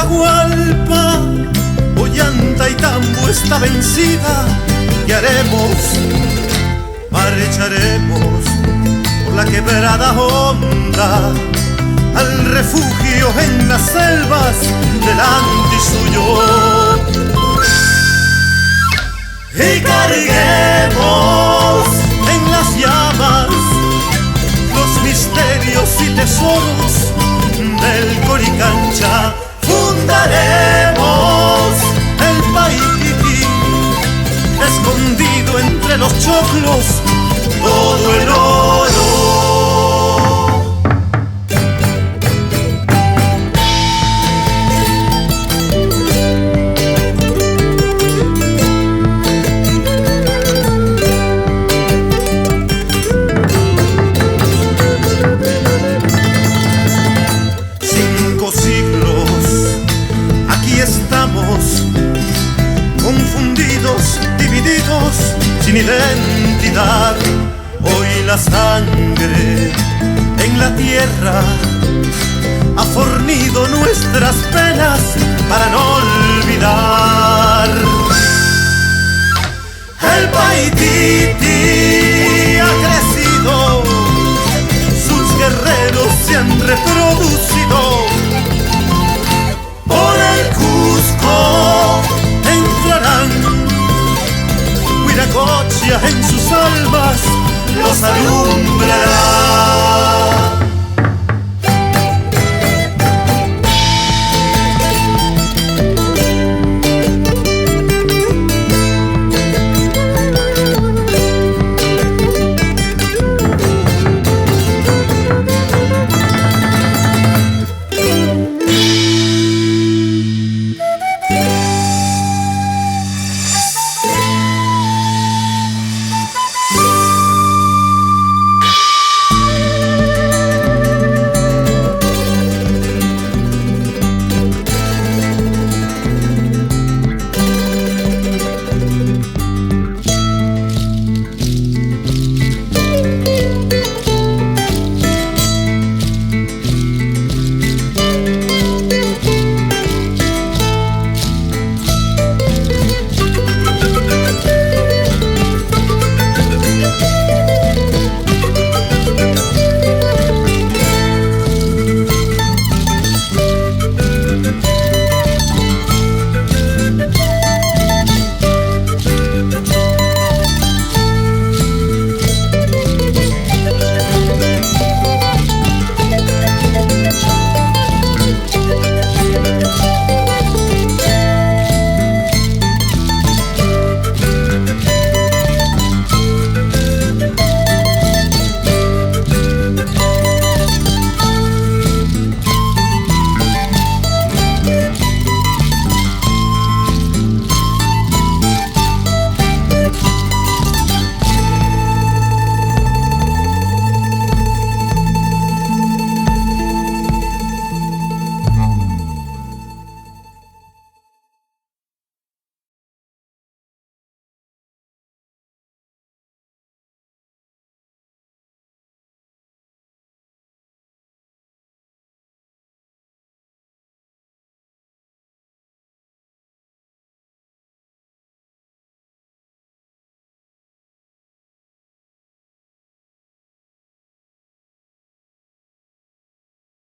Atahualpa, Ollantaytambo está vencida. ¿Qué haremos? Marcharemos por la quebrada honda al refugio en las selvas del Antisuyo. Y carguemos en las llamas los misterios y tesoros del Coricancha. Fundaremos el Paititi, escondido entre los choclos todo el oro. Confundidos, divididos, sin identidad. Hoy la sangre en la tierra ha fornido nuestras penas para no olvidar. El Paititi ha crecido, sus guerreros se han reproducido. Por el Cusco entrarán, Huiracocha en sus almas los alumbrará.